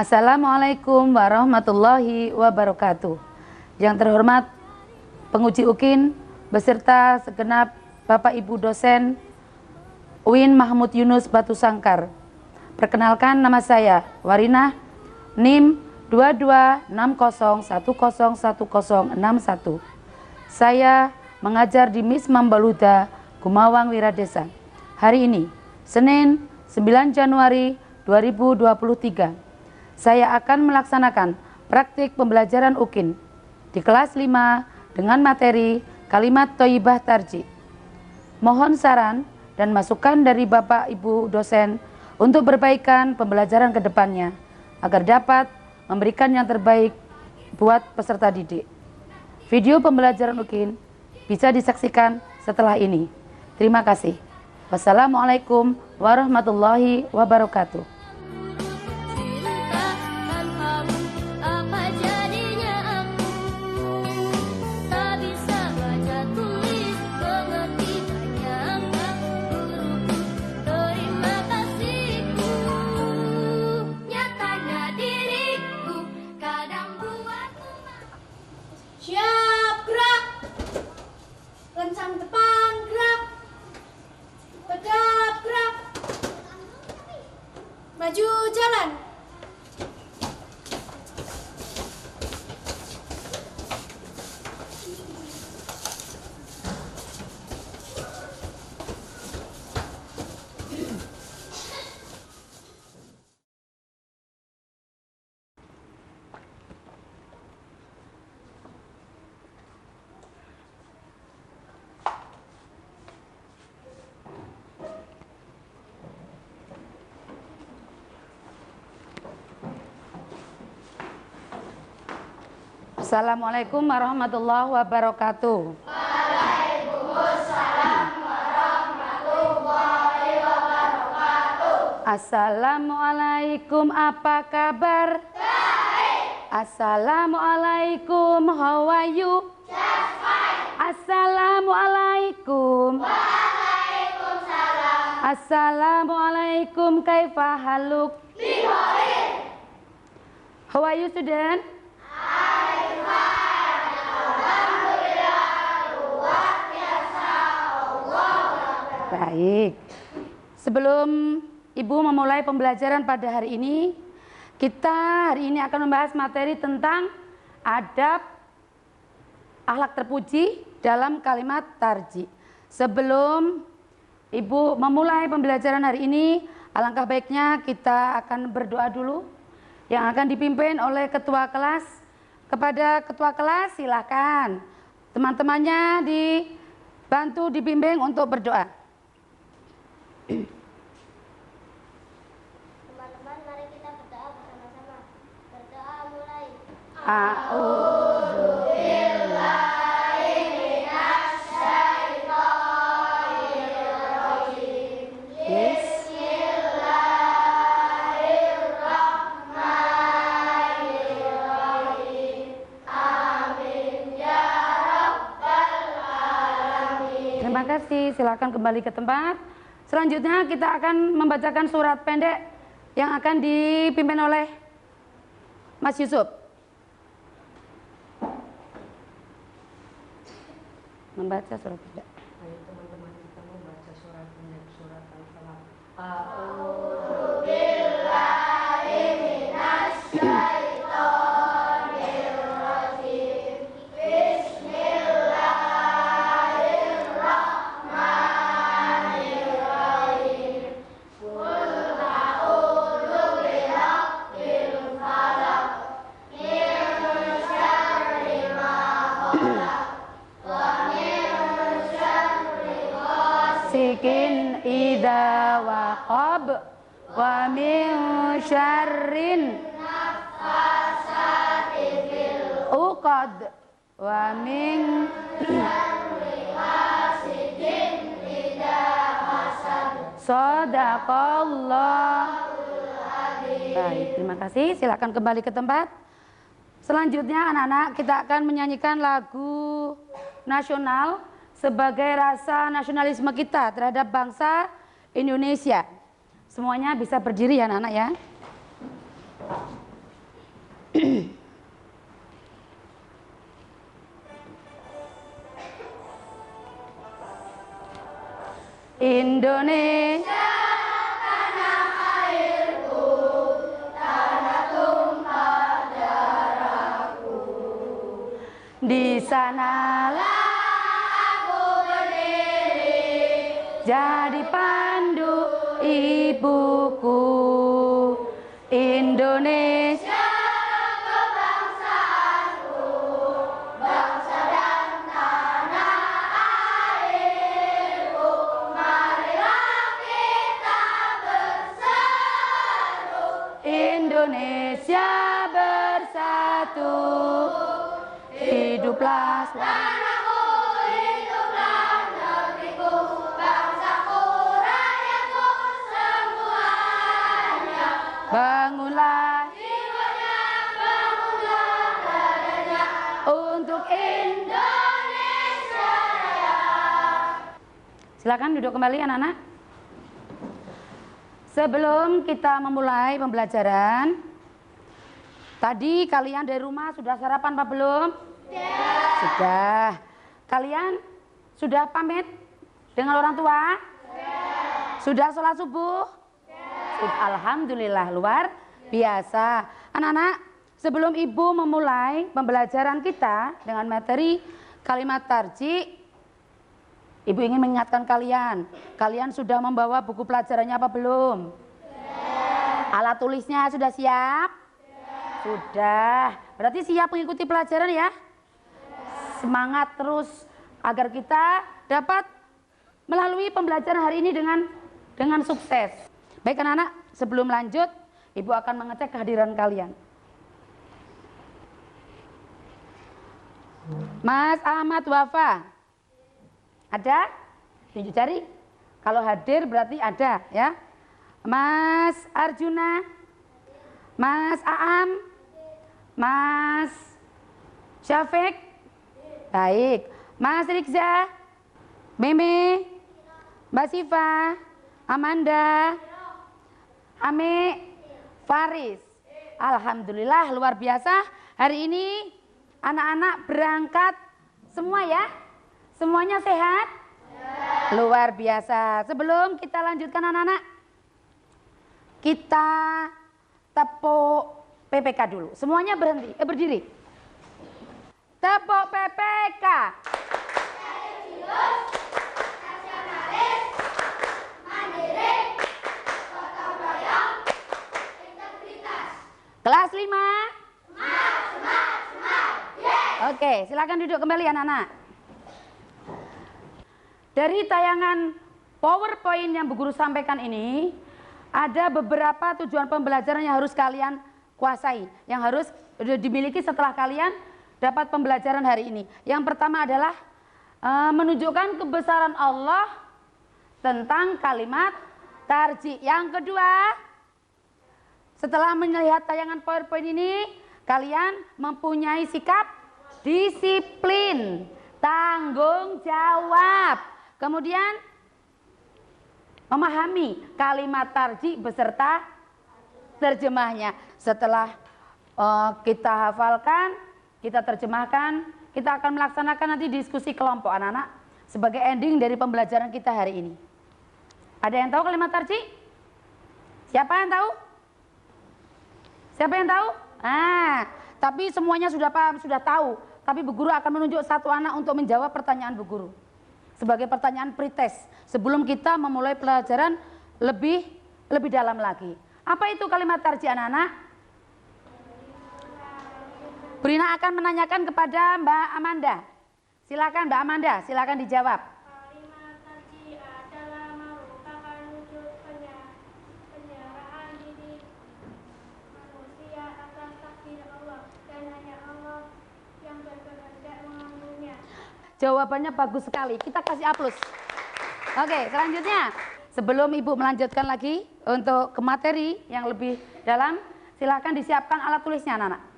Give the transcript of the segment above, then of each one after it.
Assalamualaikum warahmatullahi wabarakatuh. Yang terhormat penguji UKIN beserta segenap Bapak Ibu dosen UIN Mahmud Yunus Batu Sangkar. Perkenalkan, nama saya Warinah, NIM 2260101061. Saya mengajar di Mis Mambaluda, Gumawang Wiradesa. Hari ini, Senin 9 Januari 2023. Saya akan melaksanakan praktik pembelajaran UKIN di kelas 5 dengan materi kalimat thayyibah tarji. Mohon saran dan masukan dari Bapak Ibu dosen untuk perbaikan pembelajaran ke depannya agar dapat memberikan yang terbaik buat peserta didik. Video pembelajaran UKIN bisa disaksikan setelah ini. Terima kasih. Wassalamualaikum warahmatullahi wabarakatuh. Siap, gerak. Lencang depan, gerak. Tegap, gerak. Maju, jalan. Assalamualaikum warahmatullahi wabarakatuh. Waalaikumsalam warahmatullahi wabarakatuh. Assalamualaikum, apa kabar? Baik. Assalamualaikum, how are you? Just fine. Assalamualaikum. Waalaikumsalam. Assalamualaikum, kaifa haluk? Bihoir. How are you, student? Baik. Sebelum Ibu memulai pembelajaran pada hari ini, kita hari ini akan membahas materi tentang adab akhlak terpuji dalam kalimat tarji. Sebelum Ibu memulai pembelajaran hari ini, alangkah baiknya kita akan berdoa dulu yang akan dipimpin oleh ketua kelas. Kepada ketua kelas, silakan teman-temannya dibantu dibimbing untuk berdoa. Teman-teman, mari kita berdoa bersama-sama. Berdoa mulai. A'udzu Terima kasih, silakan kembali ke tempat. Selanjutnya kita akan membacakan surat pendek yang akan dipimpin oleh Mas Yusuf. Membaca surat pendek. Ayo teman-teman, kita membaca surat pendek, surat Al-Falaq. Sikin idza waqab wa min syarrin nafasati fil uqad wa min syarri hasidin idza hasad. Shadaqallahul adzim. Baik, terima kasih. Silakan kembali ke tempat. Selanjutnya anak-anak, kita akan menyanyikan lagu nasional sebagai rasa nasionalisme kita terhadap bangsa Indonesia. Semuanya bisa berdiri ya anak-anak ya. Indonesia di sanalah aku berdiri, jadi pandu ibuku. Indonesia kebangsaanku, bangsa dan tanah airku. Marilah kita bersatu, Indonesia bersatu. Hiduplah tanahku, hiduplah negeriku, bangsaku, rakyatku semuanya. Bangunlah jiwanya, bangunlah dadanya, untuk Indonesia Raya. Silakan duduk kembali anak-anak. Sebelum kita memulai pembelajaran, tadi kalian dari rumah sudah sarapan apa belum? Sudah. Kalian sudah pamit dengan orang tua? Sudah sholat subuh? Alhamdulillah, luar biasa. Anak-anak, sebelum ibu memulai pembelajaran kita dengan materi kalimat tarjih, ibu ingin mengingatkan kalian. Kalian sudah membawa buku pelajarannya apa belum? Alat tulisnya sudah siap? Sudah. Berarti siap mengikuti pelajaran ya? Semangat terus agar kita dapat melalui pembelajaran hari ini dengan sukses. Baik anak-anak, sebelum lanjut, ibu akan mengecek kehadiran kalian. Mas Ahmad Wafa, ada? Tunjuk jari. Kalau hadir berarti ada ya. Mas Arjuna, Mas Aam, Mas Syafiq, baik. Mas Rikza, Meme, Mbak Siva, Amanda, Ame, Faris. Alhamdulillah, luar biasa. Hari ini anak-anak berangkat semua ya? Semuanya sehat? Luar biasa. Sebelum kita lanjutkan anak-anak, kita tepuk PPK dulu. Semuanya berhenti, berdiri. Tepuk PPK. Religius, nasionalis, mandiri, gotong royong, integritas. Kelas 5. Semangat, yes. Oke, silakan duduk kembali anak-anak. Dari tayangan PowerPoint yang Bu Guru sampaikan ini, ada beberapa tujuan pembelajaran yang harus kalian kuasai, yang harus dimiliki setelah kalian dapat pembelajaran hari ini. Yang pertama adalah menunjukkan kebesaran Allah tentang kalimat tarjih. Yang kedua, setelah melihat tayangan PowerPoint ini, kalian mempunyai sikap disiplin, tanggung jawab, kemudian memahami kalimat tarjih beserta terjemahnya. Setelah kita hafalkan, kita terjemahkan, kita akan melaksanakan nanti diskusi kelompok anak-anak sebagai ending dari pembelajaran kita hari ini. Ada yang tahu kalimat tarjih? Siapa yang tahu? Siapa yang tahu? Tapi semuanya sudah paham, sudah tahu. Tapi Bu Guru akan menunjuk satu anak untuk menjawab pertanyaan Bu Guru sebagai pertanyaan pretest sebelum kita memulai pelajaran lebih dalam lagi. Apa itu kalimat tarjih anak-anak? Brina akan menanyakan kepada Mbak Amanda. Silakan Mbak Amanda, silakan dijawab. Kalimat tarjih adalah merupakan wujud penyerahan diri manusia atas takdir Allah dan hanya Allah yang berkehendak mengambilnya. Jawabannya bagus sekali. Kita kasih aplaus. Oke, selanjutnya sebelum Ibu melanjutkan lagi untuk ke materi yang lebih dalam, silakan disiapkan alat tulisnya anak-anak.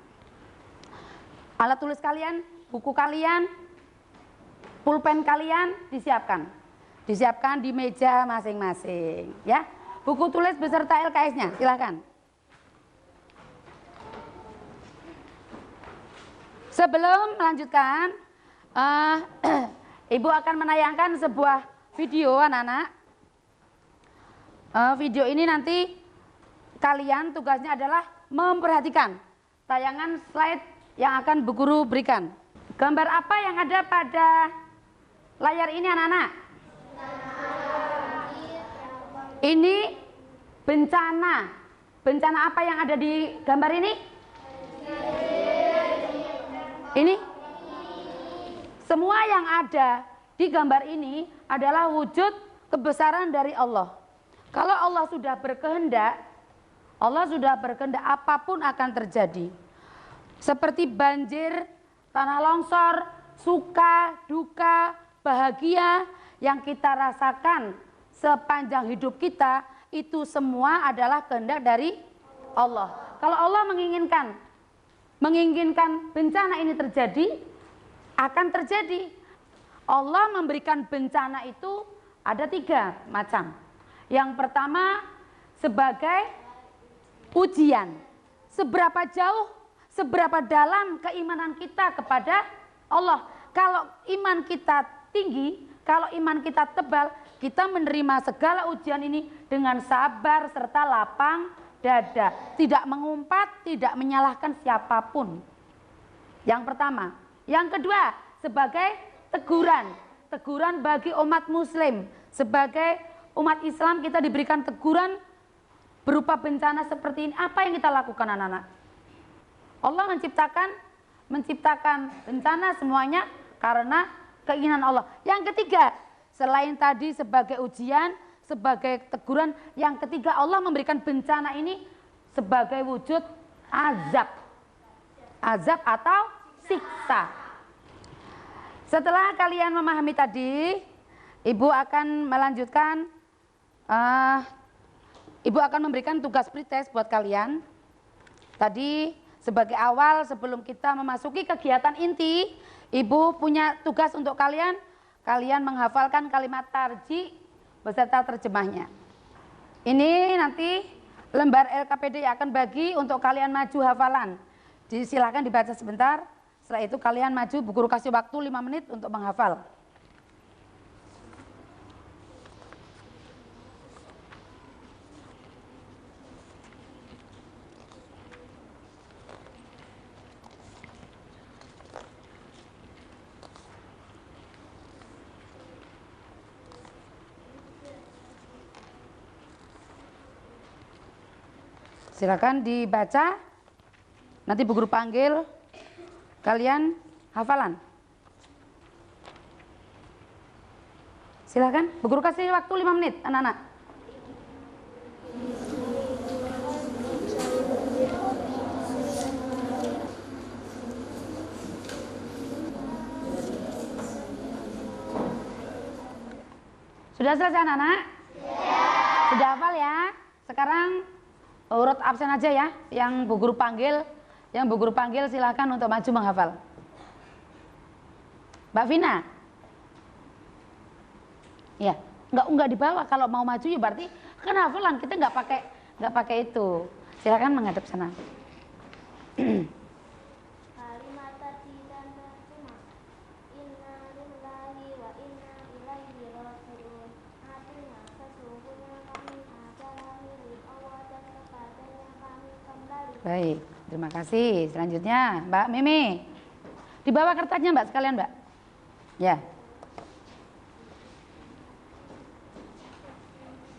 Alat tulis kalian, buku kalian, pulpen kalian disiapkan. Disiapkan di meja masing-masing ya. Buku tulis beserta LKS-nya, silakan. Sebelum melanjutkan, Ibu akan menayangkan sebuah video anak-anak video ini nanti kalian tugasnya adalah memperhatikan tayangan slide yang akan Bu Guru berikan. Gambar apa yang ada pada layar ini anak-anak? Ini bencana. Bencana apa yang ada di gambar ini? Ini? Semua yang ada di gambar ini adalah wujud kebesaran dari Allah. Kalau Allah sudah berkehendak, apapun akan terjadi. Seperti banjir, tanah longsor, suka, duka, bahagia yang kita rasakan sepanjang hidup kita, itu semua adalah kehendak dari Allah. Kalau Allah menginginkan bencana ini terjadi, akan terjadi. Allah memberikan bencana itu ada 3 macam. Yang pertama sebagai ujian. Seberapa jauh, seberapa dalam keimanan kita kepada Allah. Kalau iman kita tinggi, kalau iman kita tebal, kita menerima segala ujian ini dengan sabar serta lapang dada. Tidak mengumpat, tidak menyalahkan siapapun. Yang pertama. Yang kedua, sebagai teguran. Teguran bagi umat muslim. Sebagai umat Islam kita diberikan teguran berupa bencana seperti ini. Apa yang kita lakukan anak-anak? Allah menciptakan bencana semuanya karena keinginan Allah. Yang ketiga, selain tadi sebagai ujian, sebagai teguran, yang ketiga Allah memberikan bencana ini sebagai wujud azab. Azab atau siksa. Setelah kalian memahami tadi, Ibu akan melanjutkan, Ibu akan memberikan tugas pretest buat kalian. Tadi sebagai awal sebelum kita memasuki kegiatan inti, Ibu punya tugas untuk kalian. Kalian menghafalkan kalimat tarji beserta terjemahnya. Ini nanti lembar LKPD yang akan bagi untuk kalian maju hafalan. Silakan dibaca sebentar. Setelah itu kalian maju, Bu Guru kasih waktu 5 menit untuk menghafal. Silakan dibaca. Nanti Bu Guru panggil kalian hafalan. Silakan, Bu Guru kasih waktu 5 menit anak-anak. Sudah selesai anak-anak? Sudah hafal ya? Sekarang urut absen aja ya, yang Bu Guru panggil. Yang Bu Guru panggil silakan untuk maju menghafal. Mbak Vina. Ya, enggak dibawa. Kalau mau maju ya berarti kan hafalan, kita enggak pakai itu. Silakan menghadap sana. Kalimat tadi dan terjemah. Inna lillahi wa inna ilaihi raji'un. Artinya sesungguhnya kami adalah milik Allah dan kepadanya kami kembali. Baik, terima kasih. Selanjutnya Mbak Mimi. Dibawa kertasnya Mbak sekalian Mbak. Ya.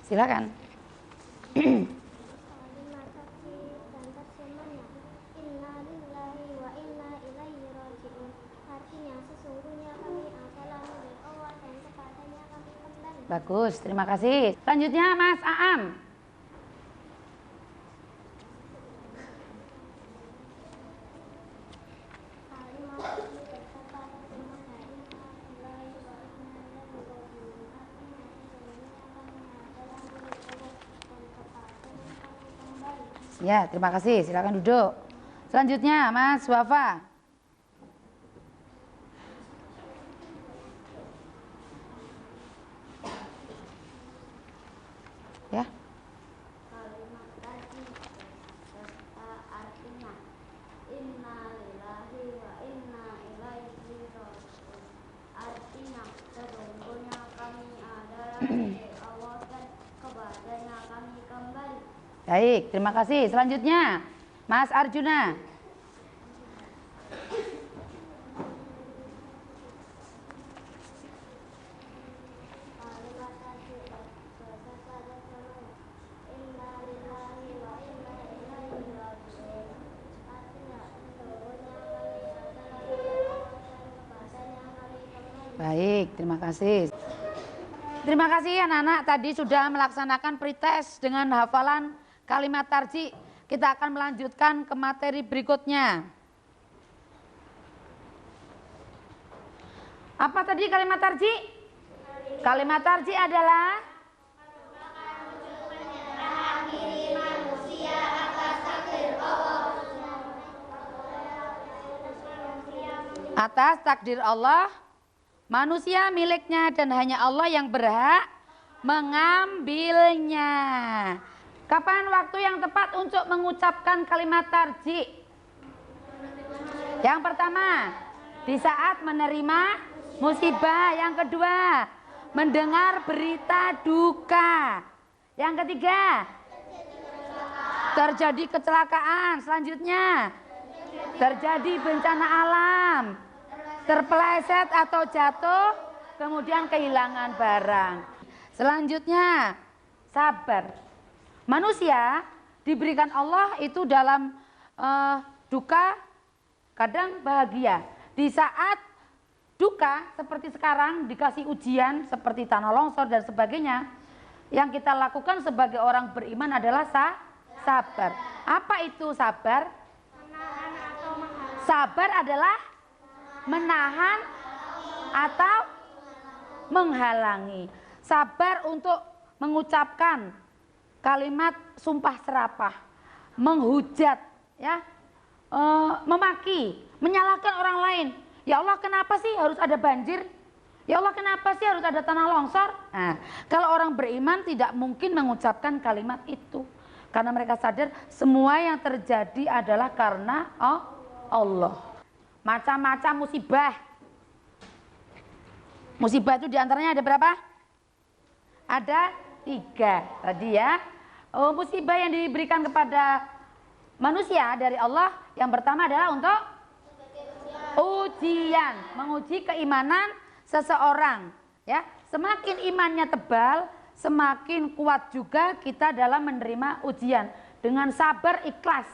Silakan. Kalimat tadi dan terjemahnya. Inna lillahi wa inna ilaihi raji'un. Artinya sesungguhnya kami adalah milik Allah dan kepadanya kami kembali. Bagus, terima kasih. Selanjutnya Mas Aam. Kalimat tadi beserta terjemahnya. Inna lillahi wa inna ilaihi raji'un. Artinya sesungguhnya kami adalah milik Allah dan kepadanya kami kembali. Ya, terima kasih. Silakan duduk. Selanjutnya Mas Wafa. Ya. Kalimat tadi serta artinya inna lillahi wa inna ilaihi raji'un. Artinya sesungguhnya kami adalah milik Allah dan kepadanya Baik, terima kasih. Selanjutnya, Mas Arjuna. Baik, terima kasih. Terima kasih anak-anak tadi sudah melaksanakan pretest dengan hafalan kalimat tarji. Kita akan melanjutkan ke materi berikutnya. Apa tadi kalimat tarji? Kalimat tarji adalah atas takdir Allah, manusia miliknya dan hanya Allah yang berhak mengambilnya. Kapan waktu yang tepat untuk mengucapkan kalimat tarji? Yang pertama, di saat menerima musibah. Yang kedua, mendengar berita duka. Yang ketiga, terjadi kecelakaan. Selanjutnya, terjadi bencana alam, terpeleset atau jatuh, kemudian kehilangan barang. Selanjutnya, sabar. Manusia diberikan Allah itu dalam duka, kadang bahagia. Di saat duka seperti sekarang dikasih ujian seperti tanah longsor dan sebagainya, yang kita lakukan sebagai orang beriman adalah sabar. Apa itu sabar? Sabar adalah menahan atau menghalangi. Sabar untuk mengucapkan kalimat sumpah serapah, menghujat, ya, memaki, menyalahkan orang lain. Ya Allah, kenapa sih harus ada banjir? Ya Allah, kenapa sih harus ada tanah longsor? Nah, kalau orang beriman tidak mungkin mengucapkan kalimat itu, karena mereka sadar semua yang terjadi adalah karena Allah. Macam-macam musibah. Musibah itu diantaranya ada berapa? Ada 3 tadi ya. Musibah yang diberikan kepada manusia dari Allah, yang pertama adalah untuk ujian, menguji keimanan seseorang, ya. Semakin imannya tebal, semakin kuat juga kita dalam menerima ujian. Dengan sabar, ikhlas.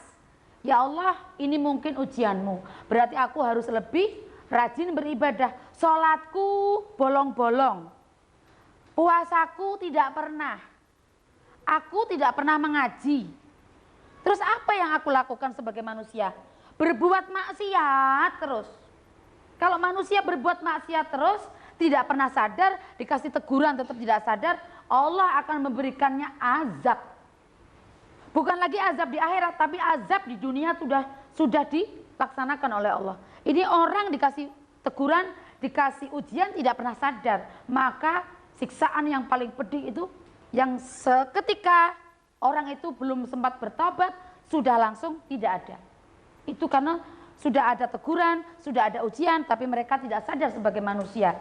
Ya Allah, ini mungkin ujianmu, berarti aku harus lebih rajin beribadah. Sholatku bolong-bolong, puasaku tidak pernah, aku tidak pernah mengaji. Terus apa yang aku lakukan sebagai manusia? Berbuat maksiat terus. Kalau manusia berbuat maksiat terus, tidak pernah sadar, dikasih teguran tetap tidak sadar, Allah akan memberikannya azab. Bukan lagi azab di akhirat, tapi azab di dunia sudah dilaksanakan oleh Allah. Ini orang dikasih teguran, dikasih ujian, tidak pernah sadar. Maka siksaan yang paling pedih itu yang seketika orang itu belum sempat bertobat, sudah langsung tidak ada. Itu karena sudah ada teguran, sudah ada ujian, tapi mereka tidak sadar sebagai manusia.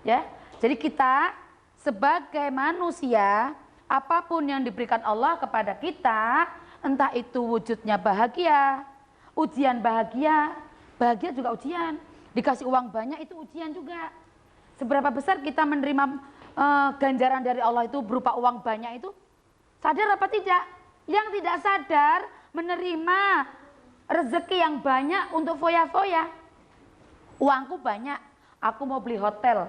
Ya, jadi kita sebagai manusia, apapun yang diberikan Allah kepada kita, entah itu wujudnya bahagia, ujian bahagia, bahagia juga ujian. Dikasih uang banyak itu ujian juga. Seberapa besar kita menerima ganjaran dari Allah itu berupa uang banyak itu, sadar apa tidak? Yang tidak sadar menerima rezeki yang banyak untuk foya-foya. Uangku banyak, aku mau beli hotel,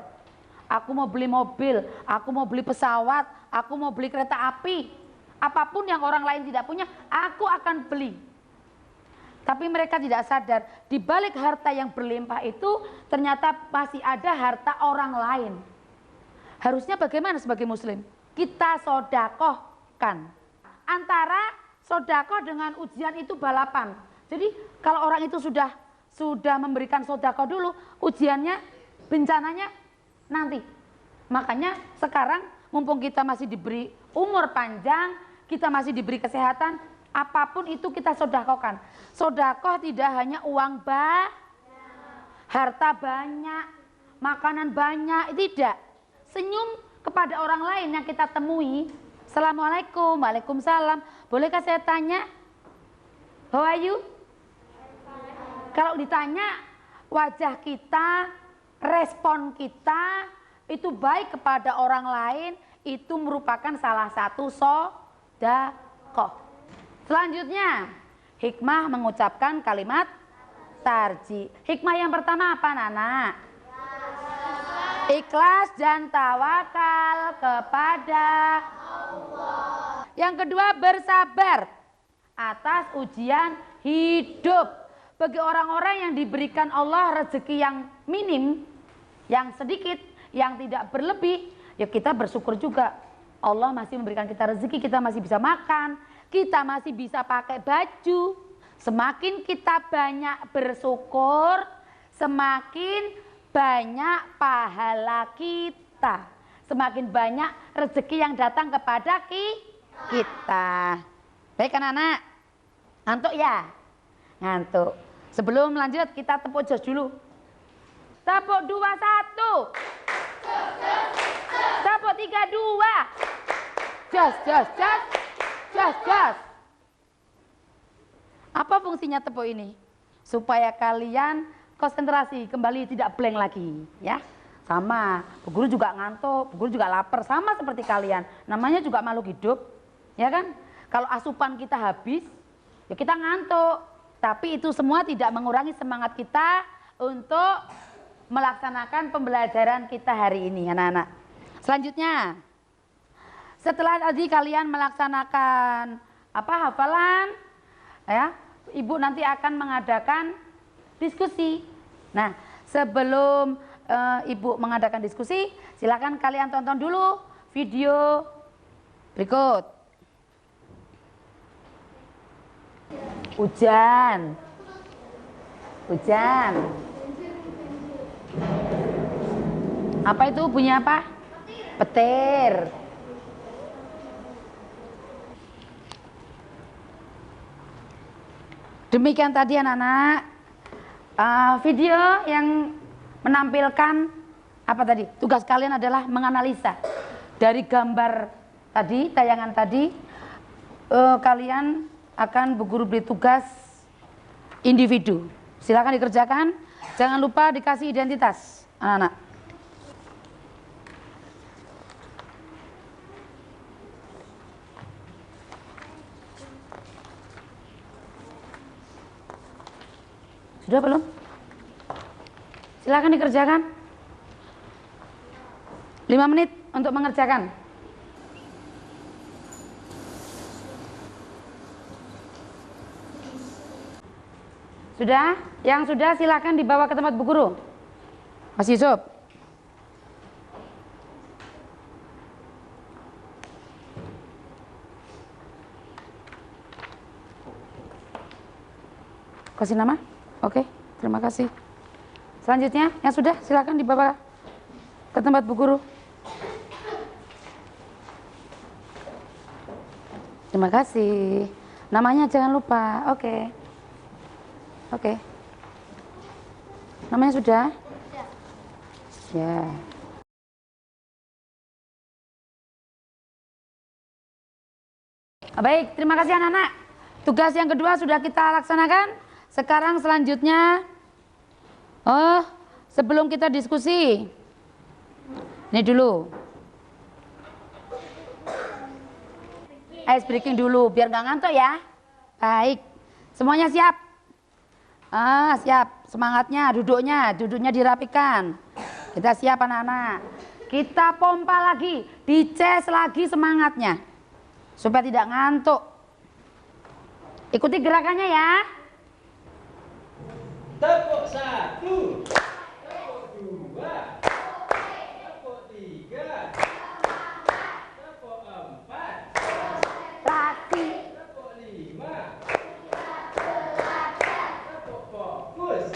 aku mau beli mobil, aku mau beli pesawat, aku mau beli kereta api. Apapun yang orang lain tidak punya, aku akan beli. Tapi mereka tidak sadar, di balik harta yang berlimpah itu ternyata masih ada harta orang lain. Harusnya bagaimana sebagai muslim? Kita sodakohkan. Antara sodakoh dengan ujian itu balapan. Jadi kalau orang itu sudah memberikan sodakoh dulu, ujiannya, bencananya nanti. Makanya sekarang mumpung kita masih diberi umur panjang, kita masih diberi kesehatan, apapun itu kita sodakohkan. Sodakoh tidak hanya uang harta banyak, makanan banyak, tidak. Senyum kepada orang lain yang kita temui, Assalamualaikum. Waalaikumsalam. Bolehkah saya tanya? How are you? Kalau ditanya wajah kita, respon kita itu baik kepada orang lain, itu merupakan salah satu sedekah. Selanjutnya, hikmah mengucapkan kalimat tarji. Hikmah yang pertama apa, Nana? Ikhlas dan tawakal kepada Allah. Yang kedua, bersabar atas ujian hidup. Bagi orang-orang yang diberikan Allah rezeki yang minim, yang sedikit, yang tidak berlebih, ya kita bersyukur juga. Allah masih memberikan kita rezeki, kita masih bisa makan, kita masih bisa pakai baju. Semakin kita banyak bersyukur, semakin banyak pahala kita, semakin banyak rezeki yang datang kepada kita. Baik anak-anak, ngantuk ya? Ngantuk. Sebelum lanjut kita tepuk jos dulu. Tepuk 2 1. Tepuk 3 2. Jos jos jos. Jos jos. Apa fungsinya tepuk ini? Supaya kalian konsentrasi kembali, tidak blank lagi, ya. Sama, Bu Guru juga ngantuk, Bu Guru juga lapar, sama seperti kalian. Namanya juga makhluk hidup, ya kan? Kalau asupan kita habis, ya kita ngantuk. Tapi itu semua tidak mengurangi semangat kita untuk melaksanakan pembelajaran kita hari ini, anak-anak. Selanjutnya, setelah tadi kalian melaksanakan hafalan, ya, Ibu nanti akan mengadakan diskusi. Nah, sebelum Ibu mengadakan diskusi, silakan kalian tonton dulu video berikut. Hujan. Hujan. Apa itu bunyi apa? Petir. Demikian tadi anak-anak. Video yang menampilkan apa tadi? Tugas kalian adalah menganalisa dari gambar tadi, tayangan tadi. Kalian akan Bu Guru beri tugas individu. Silakan dikerjakan. Jangan lupa dikasih identitas anak-anak. Sudah belum? Silakan dikerjakan. 5 menit untuk mengerjakan. Sudah? Yang sudah silakan dibawa ke tempat Bu Guru. Mas Yusuf. Kasih nama? Oke, terima kasih. Selanjutnya, yang sudah silakan dibawa ke tempat Bu Guru. Terima kasih. Namanya jangan lupa. Oke. Oke. Namanya sudah? Ya. Baik, terima kasih anak-anak. Tugas yang kedua sudah kita laksanakan. Sekarang selanjutnya, sebelum kita diskusi, ini dulu, ice breaking dulu, biar nggak ngantuk ya. Baik, semuanya siap? Siap, semangatnya, duduknya dirapikan. Kita siap anak-anak. Kita pompa lagi, dices lagi semangatnya, supaya tidak ngantuk. Ikuti gerakannya ya. Tepuk 1, tepuk 2, tepuk 3, tepuk 4, Lagi. tepuk 5, tepuk fokus,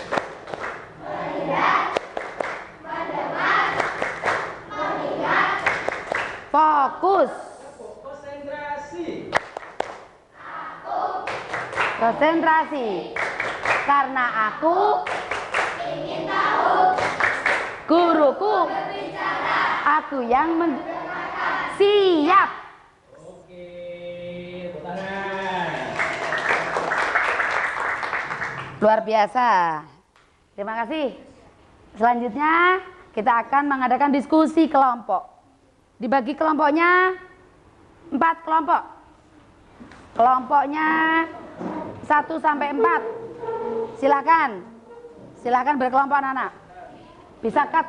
Fokus. tepuk konsentrasi, Konsentrasi. Karena aku ingin tahu. Guruku berbicara. Aku yang siap. Luar biasa. Terima kasih. Selanjutnya kita akan mengadakan diskusi kelompok. Dibagi kelompoknya 4 kelompok. Kelompoknya 1 sampai 4. Silakan. Silakan berkelompok anak-anak. Bisa cut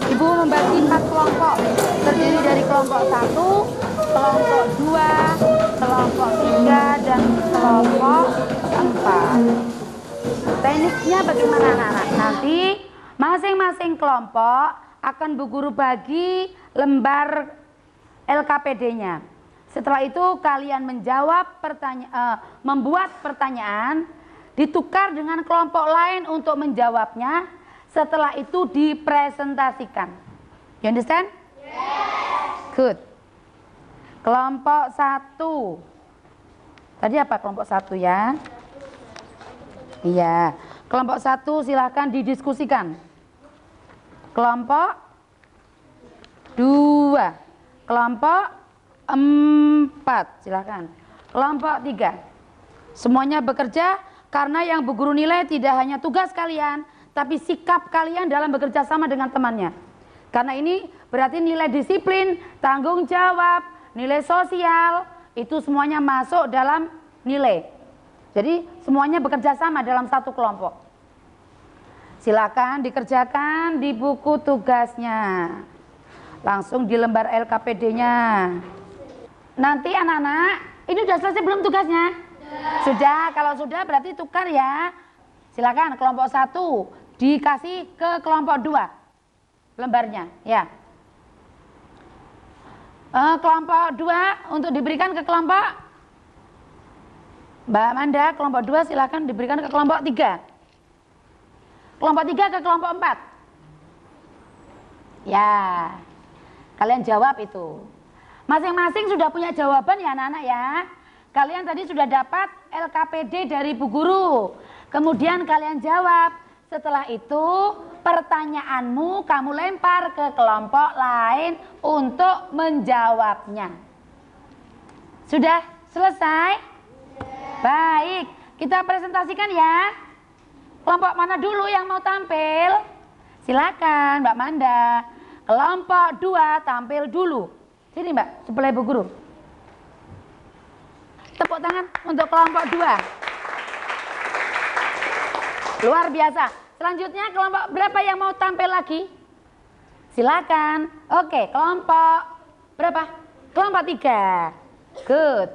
Ibu membagi 4 kelompok. Terdiri dari kelompok 1, kelompok 2, kelompok 3, dan kelompok 4. Tekniknya bagaimana anak-anak? Nanti masing-masing kelompok akan Bu Guru bagi lembar LKPD-nya. Setelah itu kalian menjawab membuat pertanyaan, ditukar dengan kelompok lain untuk menjawabnya. Setelah itu dipresentasikan. You understand? Yes. Good. Kelompok 1. Tadi apa kelompok 1 ya? Iya. Kelompok 1 silakan didiskusikan. Kelompok 2. Kelompok 4 silakan. Kelompok 3. Semuanya bekerja karena yang Bu Guru nilai tidak hanya tugas kalian, tapi sikap kalian dalam bekerja sama dengan temannya. Karena ini berarti nilai disiplin, tanggung jawab, nilai sosial, itu semuanya masuk dalam nilai. Jadi semuanya bekerja sama dalam satu kelompok. Silakan dikerjakan di buku tugasnya. Langsung di lembar LKPD-nya. Nanti anak-anak, ini sudah selesai belum tugasnya? Sudah, kalau sudah berarti tukar ya. Silakan kelompok 1 dikasih ke kelompok 2 lembarnya ya. Kelompok 2 untuk diberikan ke kelompok Mbak Amanda, kelompok 2 silakan diberikan ke kelompok 3. Kelompok 3 ke kelompok 4. Ya. Kalian jawab itu. Masing-masing sudah punya jawaban ya anak-anak ya. Kalian tadi sudah dapat LKPD dari Bu Guru. Kemudian kalian jawab. Setelah itu pertanyaanmu kamu lempar ke kelompok lain untuk menjawabnya. Sudah selesai? Baik, kita presentasikan ya. Kelompok mana dulu yang mau tampil? Silakan Mbak Manda. Kelompok 2 tampil dulu. Sini Mbak, sebelah Bu Guru. Tepuk tangan untuk kelompok 2. Luar biasa. Selanjutnya kelompok berapa yang mau tampil lagi? Silakan. Oke, kelompok berapa? Kelompok 3. Good.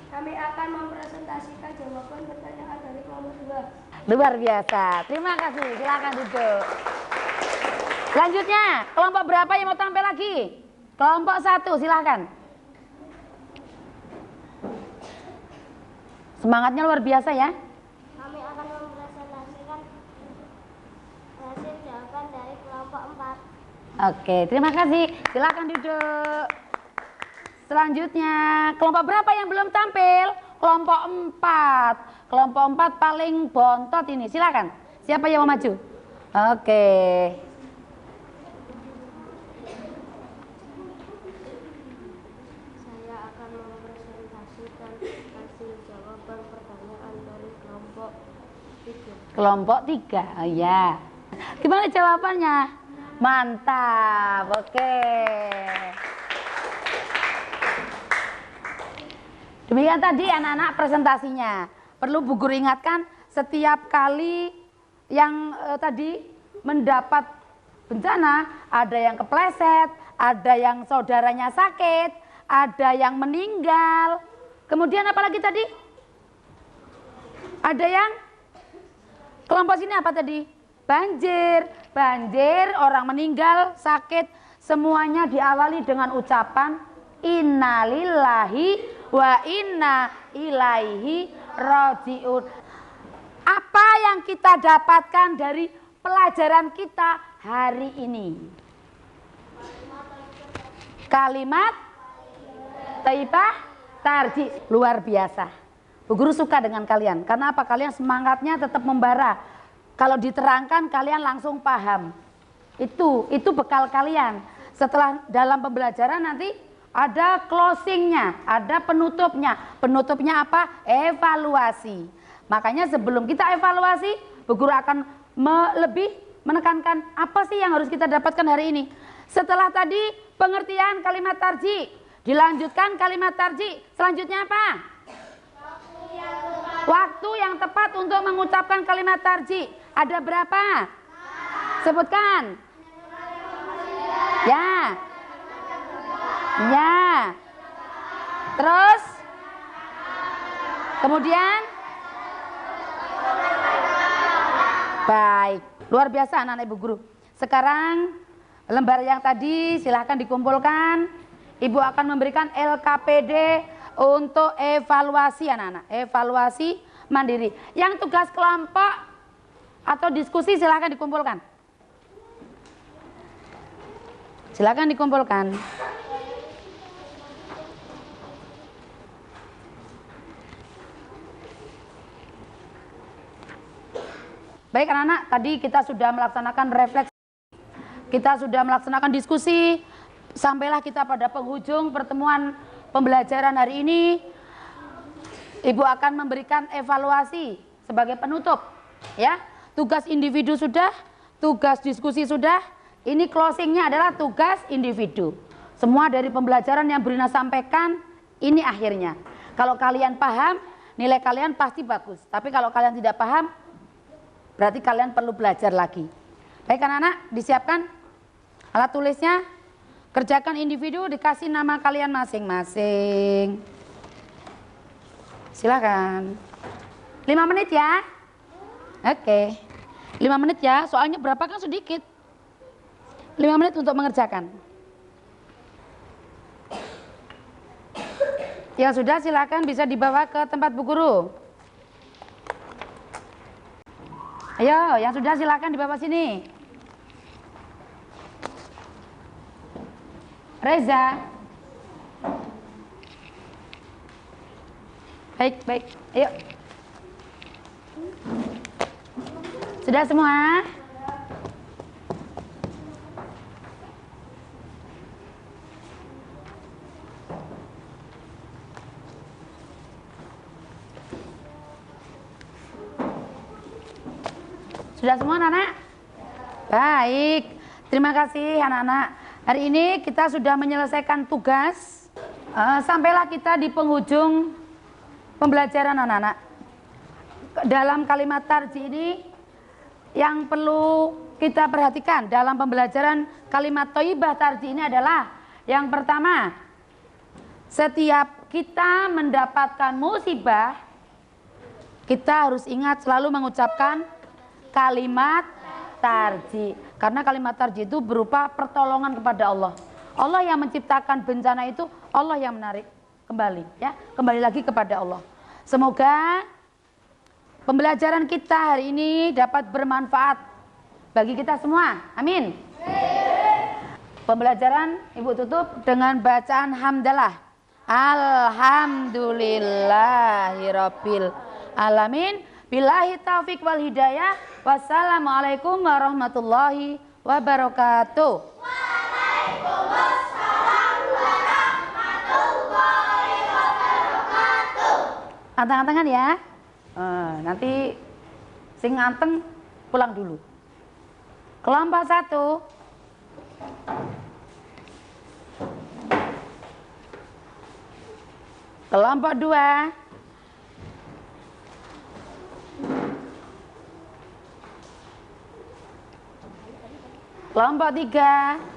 Kami akan mempresentasikan jawaban pertanyaan dari kelompok 2. Luar biasa. Terima kasih. Silakan duduk. Selanjutnya, kelompok berapa yang mau tampil lagi? Kelompok 1, silakan. Semangatnya luar biasa ya. Kami akan mempresentasikan hasil jawaban dari kelompok 4. Oke, terima kasih. Silakan duduk. Selanjutnya, kelompok berapa yang belum tampil? Kelompok 4. Kelompok 4 paling bontot ini. Silakan. Siapa yang mau maju? Oke. Saya akan mempresentasikan hasil jawaban pertanyaan dari kelompok 3. Kelompok 3. Oh ya. Gimana jawabannya? Mantap. Oke. Demikian tadi anak-anak presentasinya. Perlu Bu Guru ingatkan, setiap kali yang tadi mendapat bencana, ada yang kepleset, ada yang saudaranya sakit, ada yang meninggal. Kemudian apa lagi tadi? Ada yang kelompok sini apa tadi? Banjir. Banjir, orang meninggal, sakit, semuanya diawali dengan ucapan innalillahi wa inna ilaihi rajiun. Apa yang kita dapatkan dari pelajaran kita hari ini? Kalimat thayyibah tarji. Luar biasa. Bu Guru suka dengan kalian. Karena apa? Kalian semangatnya tetap membara. Kalau diterangkan kalian langsung paham. Itu bekal kalian. Setelah dalam pembelajaran nanti ada closingnya, ada penutupnya. Penutupnya apa? Evaluasi. Makanya sebelum kita evaluasi, Bu Guru akan lebih menekankan apa sih yang harus kita dapatkan hari ini. Setelah tadi pengertian kalimat tarji, dilanjutkan kalimat tarji, selanjutnya apa? Waktu yang tepat untuk mengucapkan kalimat tarji. Ada berapa? Sebutkan. Ya. Ya. Terus? Kemudian? Baik. Luar biasa anak-anak Ibu Guru. Sekarang lembar yang tadi silahkan dikumpulkan. Ibu akan memberikan LKPD untuk evaluasi anak-anak. Evaluasi mandiri. Yang tugas kelompok atau diskusi silahkan dikumpulkan. Silahkan dikumpulkan. Baik anak-anak, tadi kita sudah melaksanakan refleksi, kita sudah melaksanakan diskusi, sampailah kita pada penghujung pertemuan pembelajaran hari ini. Ibu akan memberikan evaluasi sebagai penutup, ya. Tugas individu sudah, tugas diskusi sudah, ini closingnya adalah tugas individu. Semua dari pembelajaran yang Brina sampaikan, ini akhirnya. Kalau kalian paham, nilai kalian pasti bagus. Tapi kalau kalian tidak paham, berarti kalian perlu belajar lagi. Baik anak-anak, disiapkan alat tulisnya. Kerjakan individu, dikasih nama kalian masing-masing. Silakan. 5 menit ya. Oke. 5 menit ya, soalnya berapa kan sedikit. 5 menit untuk mengerjakan. Yang sudah silakan bisa dibawa ke tempat Bu Guru. Ayo, yang sudah silakan dibawa sini. Reza. Baik, baik. Ayo. Sudah semua? Sudah semua anak-anak? Baik, terima kasih anak-anak. Hari ini kita sudah menyelesaikan tugas. Sampailah kita di penghujung pembelajaran anak-anak. Dalam kalimat tarji ini yang perlu kita perhatikan dalam pembelajaran kalimat thayyibah tarji ini adalah yang pertama, setiap kita mendapatkan musibah, kita harus ingat selalu mengucapkan kalimat tarji. Karena kalimat tarji itu berupa pertolongan kepada Allah. Allah yang menciptakan bencana itu, Allah yang menarik kembali, ya, kembali lagi kepada Allah. Semoga pembelajaran kita hari ini dapat bermanfaat bagi kita semua. Amin. Pembelajaran Ibu tutup dengan bacaan hamdalah. Alhamdulillahirabbil alamin. Billahi taufik wal hidayah. Wassalamualaikum warahmatullahi wabarakatuh. Waalaikumsalam warahmatullahi wabarakatuh. Anteng-antengan ya. Nanti sing anteng pulang dulu. Kelompok 1. Kelompok 2. Kelompok 3.